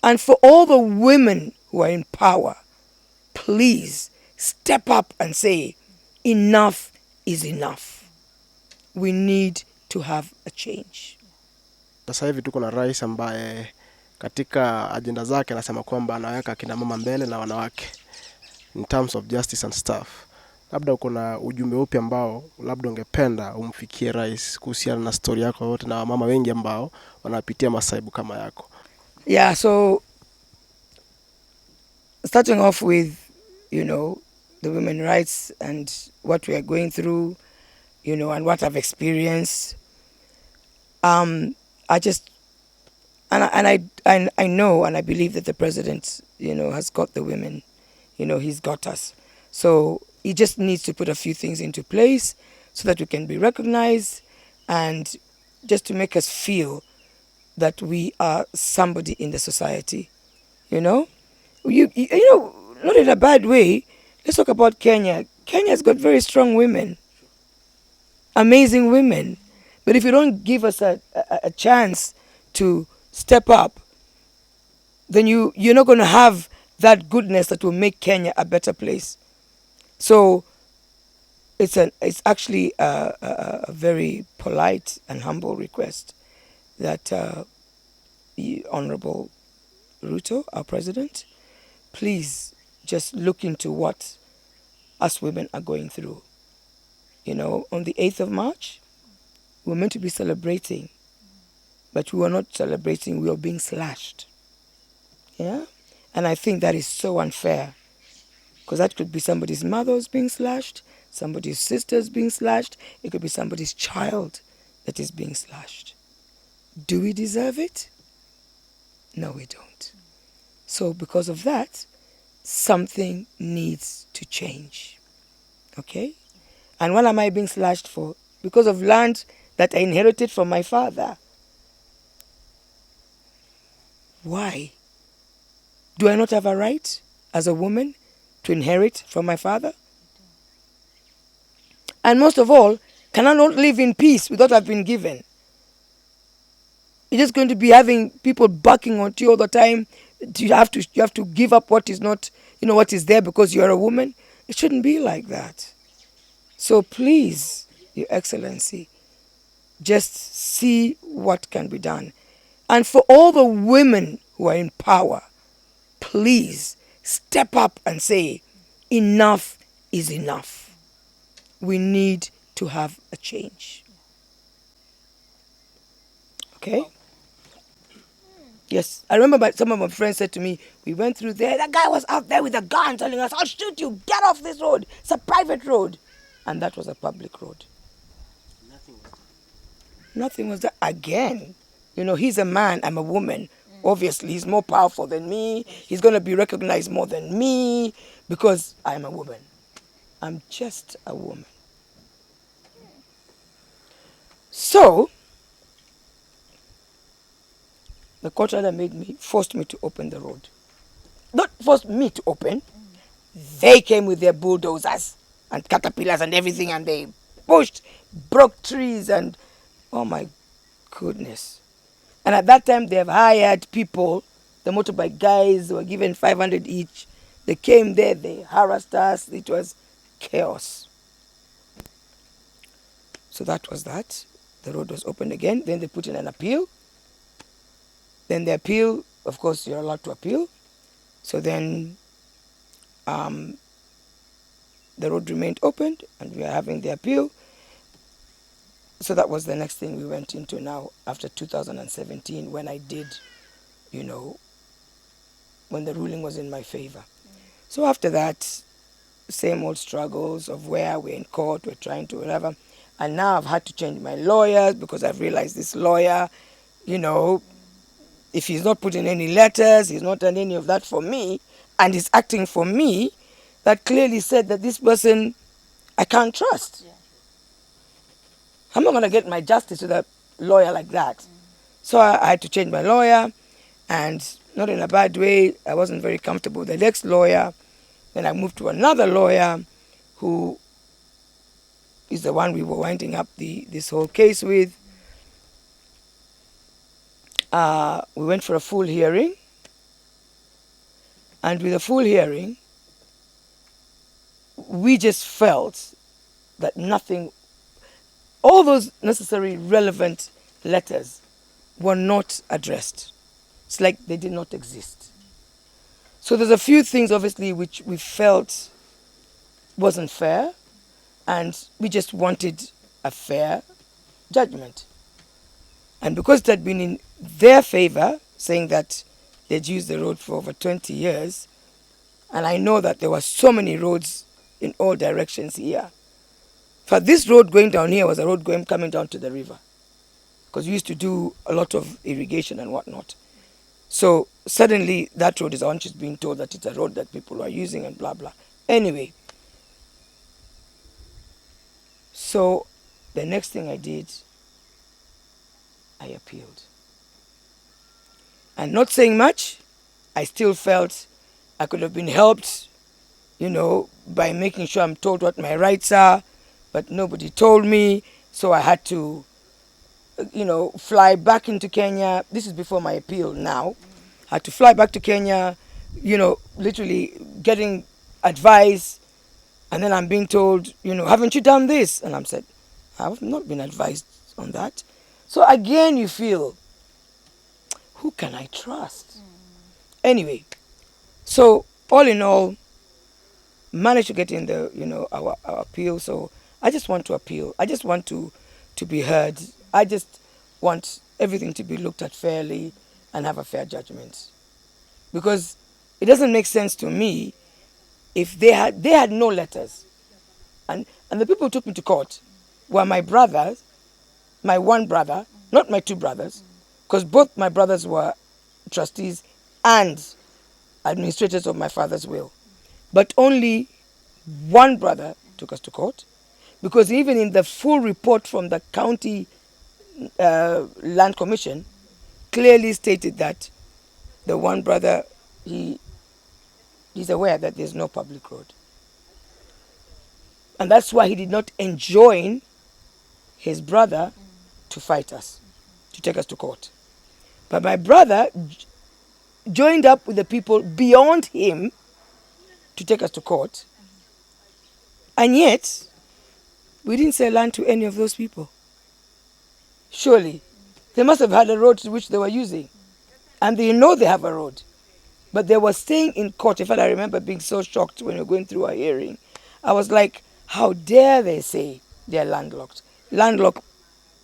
And for all the women who are in power, please step up and say, enough is enough. We need to have a change. Sasa hivi tuko na rais ambaye katika ajenda zake anasema kwamba anaweka kina mama mbele na wanawake in terms of justice and stuff. Labda uko na ujumbe upi ambao labda ungependa umfikie rais kuhusiana na story yako yote na mama wengi ambao wanapitia masaibu kama yako? Yeah, so starting off with, the women's rights and what we are going through, and what I've experienced. I just, I know and I believe that the president, has got the women, he's got us. So he just needs to put a few things into place so that we can be recognized and just to make us feel that we are somebody in the society, You not in a bad way. Let's talk about Kenya. Kenya's got very strong women, amazing women. But if you don't give us a chance to step up, then you're not going to have that goodness that will make Kenya a better place. So it's actually a very polite and humble request that the Honorable Ruto, our president, please just look into what us women are going through. On the 8th of March, we were meant to be celebrating, but we were not celebrating, we were being slashed. Yeah? And I think that is so unfair, because that could be somebody's mother's being slashed, somebody's sister's being slashed, it could be somebody's child that is being slashed. Do we deserve it? No, we don't. So because of that, something needs to change. Okay? And what am I being slashed for? Because of land that I inherited from my father. Why? Do I not have a right as a woman to inherit from my father? And most of all, can I not live in peace with what I've been given? You're just going to be having people barking on you all the time. You have to give up what is not, what is there because you're a woman. It shouldn't be like that. So please, Your Excellency, just see what can be done. And for all the women who are in power, please step up and say, enough is enough. We need to have a change. Okay? Yes, I remember some of my friends said to me, we went through there, that guy was out there with a gun telling us, I'll shoot you, get off this road. It's a private road. And that was a public road. Nothing was that. Again, he's a man, I'm a woman. Obviously, he's more powerful than me. He's going to be recognized more than me because I'm a woman. I'm just a woman. So, the court order forced me to open the road. Not forced me to open. They came with their bulldozers and caterpillars and everything, and they pushed, broke trees, and oh my goodness. And at that time, they have hired people, the motorbike guys were given 500 each. They came there, they harassed us. It was chaos. So that was that. The road was opened again. Then they put in an appeal. Then the appeal, of course, you're allowed to appeal. So then the road remained opened and we are having the appeal. So that was the next thing we went into now after 2017 when I did, when the ruling was in my favor. So after that, same old struggles of where we're in court, we're trying to whatever. And now I've had to change my lawyers because I've realized this lawyer, if he's not putting any letters, he's not done any of that for me, and he's acting for me, that clearly said that this person I can't trust. Yeah. I'm not going to get my justice with a lawyer like that. So I had to change my lawyer, and not in a bad way. I wasn't very comfortable with the next lawyer. Then I moved to another lawyer who is the one we were winding up this whole case with. We went for a full hearing. And with a full hearing, we just felt that nothing, all those necessary relevant letters were not addressed. It's like they did not exist. So there's a few things, obviously, which we felt wasn't fair, and we just wanted a fair judgment. And because it had been in their favor, saying that they'd used the road for over 20 years, and I know that there were so many roads in all directions here. But this road going down here was a road coming down to the river, because we used to do a lot of irrigation and whatnot. So suddenly that road is on, she's being told that it's a road that people are using and blah blah. Anyway, so the next thing I did, I appealed. And not saying much, I still felt I could have been helped, by making sure I'm told what my rights are, but nobody told me, so I had to, fly back into Kenya. This is before my appeal now. I had to fly back to Kenya, literally getting advice, and then I'm being told, haven't you done this? And I'm said, I've not been advised on that. So again, you feel, who can I trust? Anyway, so all in all, managed to get in our appeal. So I just want to appeal. I just want to be heard. I just want everything to be looked at fairly and have a fair judgment. Because it doesn't make sense to me if they had no letters. And the people who took me to court were my brothers, my one brother, not my two brothers, because both my brothers were trustees and administrators of my father's will. But only one brother took us to court, because even in the full report from the county land commission, clearly stated that the one brother, he's aware that there's no public road. And that's why he did not enjoin his brother to fight us, to take us to court. But my brother joined up with the people beyond him to take us to court. And yet, we didn't sell land to any of those people. Surely, they must have had a road to which they were using. And they know they have a road. But they were staying in court. In fact, I remember being so shocked when we were going through our hearing. I was like, how dare they say they're landlocked? Landlocked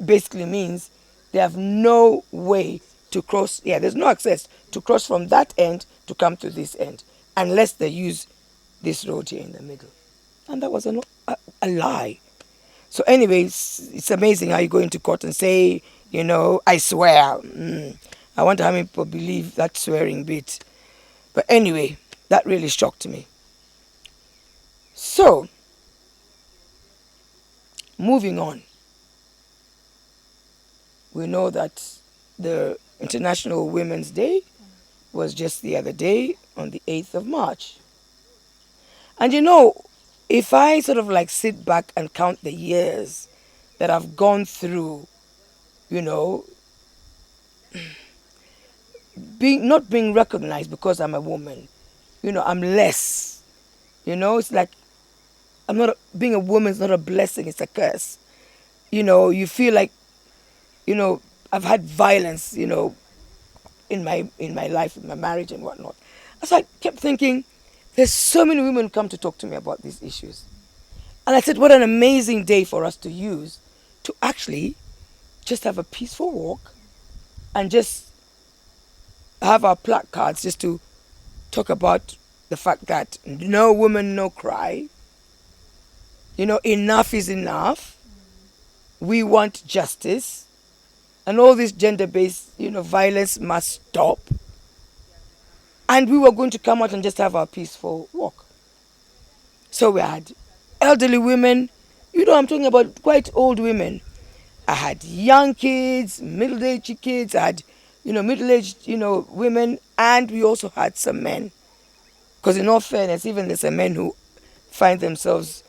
basically means they have no way to cross. Yeah, there's no access to cross from that end to come to this end, unless they use this road here in the middle. And that was a lie. So anyway, it's amazing how you go into court and say, I swear. I wonder how many people believe that swearing bit. But anyway, that really shocked me. So, moving on. We know that the International Women's Day was just the other day on the 8th of March. And if I sort of like sit back and count the years that I've gone through, not being recognized because I'm a woman, I'm less. It's like being a woman is not a blessing, it's a curse. You feel like, I've had violence, in my life, in my marriage and whatnot. So I kept thinking, there's so many women who come to talk to me about these issues. And I said, what an amazing day for us to use to actually just have a peaceful walk and just have our placards just to talk about the fact that no woman, no cry. Enough is enough. We want justice. And all this gender-based, violence must stop. And we were going to come out and just have our peaceful walk. So we had elderly women. I'm talking about quite old women. I had young kids, middle-aged kids. I had, middle-aged, women. And we also had some men. Because in all fairness, even there's some men who find themselves,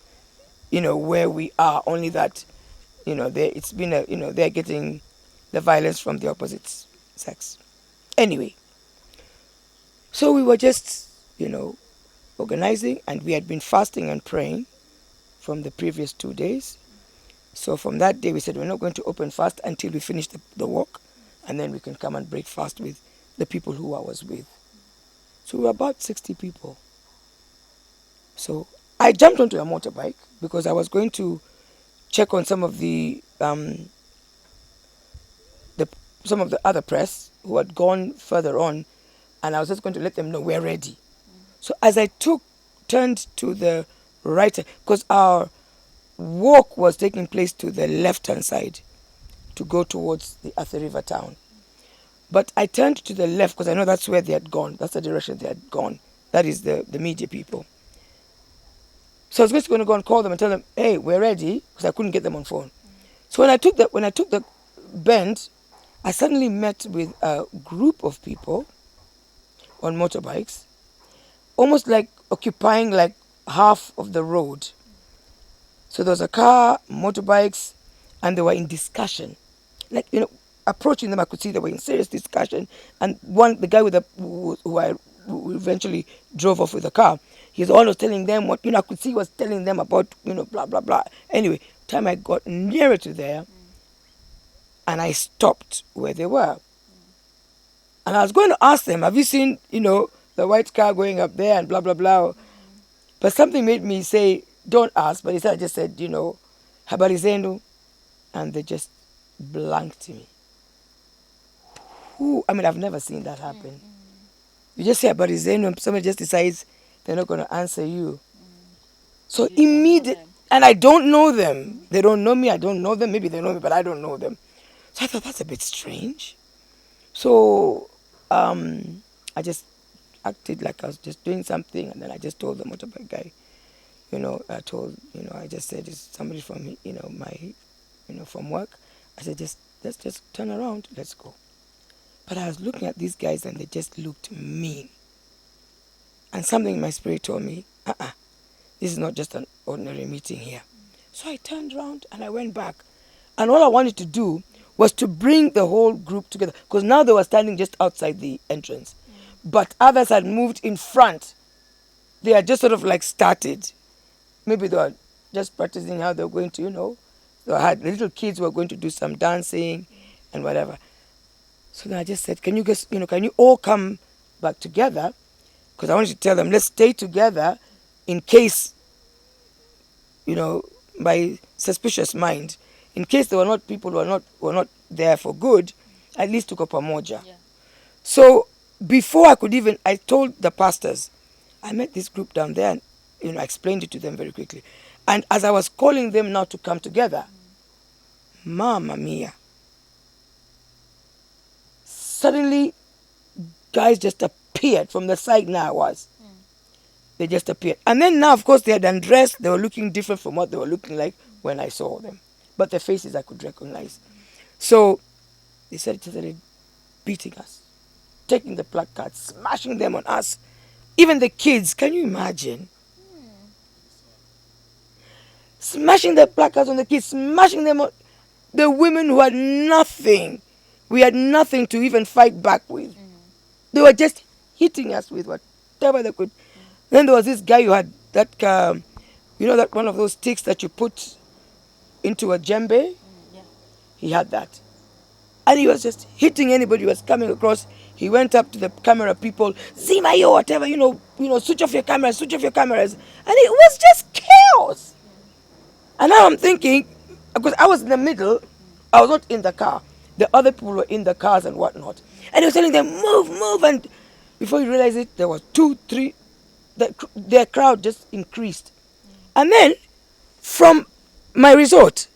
where we are. Only that, it's been they're getting the violence from the opposite sex. Anyway, so we were just organizing, and we had been fasting and praying from the previous 2 days. So from that day, we said we're not going to open fast until we finish the walk, and then we can come and break fast with the people who I was with. So we were about 60 people. So I jumped onto a motorbike because I was going to check on some of the other press who had gone further on, and I was just going to let them know we're ready. So as I turned to the right, because our walk was taking place to the left-hand side to go towards the Athi River town. But I turned to the left because I know that's where they had gone. That's the direction they had gone. That is the media people. So I was just going to go and call them and tell them, hey, we're ready, because I couldn't get them on phone. So when I took the bend, I suddenly met with a group of people on motorbikes, almost like occupying like half of the road. So there was a car, motorbikes, and they were in discussion. Like, approaching them, I could see they were in serious discussion. And the guy who eventually drove off with the car, he's always telling them what, I could see he was telling them about, blah, blah, blah. Anyway, time I got nearer to there, and I stopped where they were. And I was going to ask them, have you seen, the white car going up there and blah, blah, blah. But something made me say, don't ask. But instead I just said, habari zenu. And they just blanked me. I've never seen that happen. You just say habari zenu and somebody just decides they're not going to answer you. So immediately, and I don't know them. They don't know me, I don't know them. Maybe they know me, but I don't know them. So I thought, that's a bit strange. So I just acted like I was just doing something, and then I just told the motorbike guy, I just said, it's somebody from, from work. I said, let's just turn around, let's go. But I was looking at these guys and they just looked mean. And something in my spirit told me, this is not just an ordinary meeting here. So I turned around and I went back. And all I wanted to do was to bring the whole group together, because now they were standing just outside the entrance. But others had moved in front. They had just sort of like started. Maybe they were just practicing how they were going to, they had little kids who were going to do some dancing and whatever. So then I just said, can you all come back together? Because I wanted to tell them, let's stay together in case, by suspicious mind, in case there were not people who were not there for good, at least tuko pamoja. Yeah. So before I told the pastors, I met this group down there and, I explained it to them very quickly. And as I was calling them now to come together, Mamma mia. Suddenly, guys just appeared from the side now I was. They just appeared. And then now, of course, they had undressed. They were looking different from what they were looking like when I saw them. But their faces I could recognize. So they started beating us, taking the placards, smashing them on us. Even the kids, can you imagine? Smashing the placards on the kids, smashing them on the women who had nothing. We had nothing to even fight back with. They were just hitting us with whatever they could. Then there was this guy who had that, that one of those sticks that you put into a djembe? Yeah. He had that. And he was just hitting anybody who was coming across. He went up to the camera people, Zima yo, whatever, switch off your cameras. And it was just chaos. And now I'm thinking, because I was in the middle, I was not in the car. The other people were in the cars and whatnot. And he was telling them, move. And before you realize it, there was 2, 3, their crowd just increased. And then, from my resort,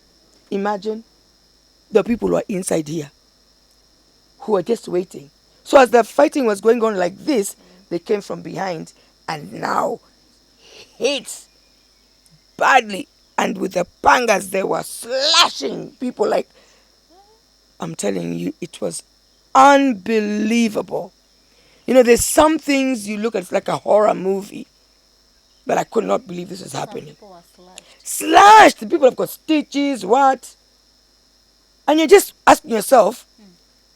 imagine the people who are inside here, who were just waiting. So as the fighting was going on like this, they came from behind and now hit badly. And with the pangas, they were slashing people like, I'm telling you, it was unbelievable. There's some things you look at, it's like a horror movie. But I could not believe this was happening. People were slashed. The people have got stitches, what? And you're just asking yourself,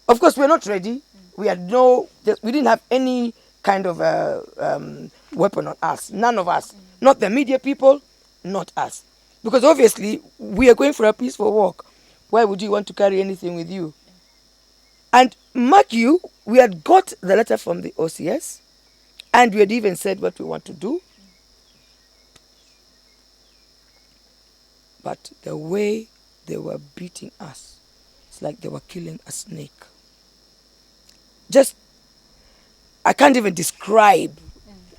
of course, we're not ready. We didn't have any kind of a weapon on us. None of us. Not the media people, not us. Because obviously, we are going for a peaceful walk. Why would you want to carry anything with you? And mark you, we had got the letter from the OCS, and we had even said what we want to do. But the way they were beating us, it's like they were killing a snake. Just, I can't even describe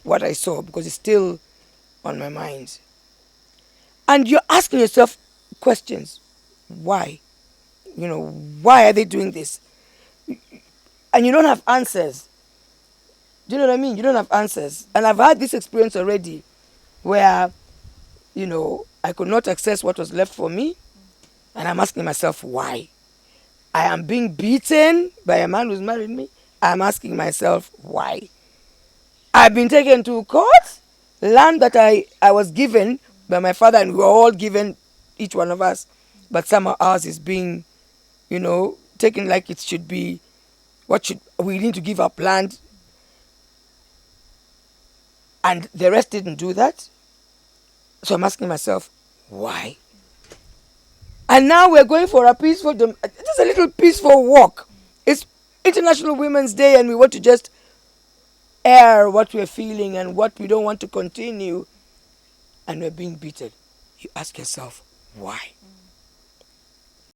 what I saw because it's still on my mind. And you're asking yourself questions. Why? Why are they doing this? And you don't have answers. Do you know what I mean? You don't have answers. And I've had this experience already where, I could not access what was left for me. And I'm asking myself, why? I am being beaten by a man who's married me. I'm asking myself, why? I've been taken to court, land that I was given by my father, and we were all given, each one of us. But somehow ours is being, taken like it should be. We need to give up land. And the rest didn't do that. So I'm asking myself, why? And now we're going for a peaceful, just a little peaceful walk. It's International Women's Day, and we want to just air what we're feeling and what we don't want to continue. And we're being beaten. You ask yourself, why?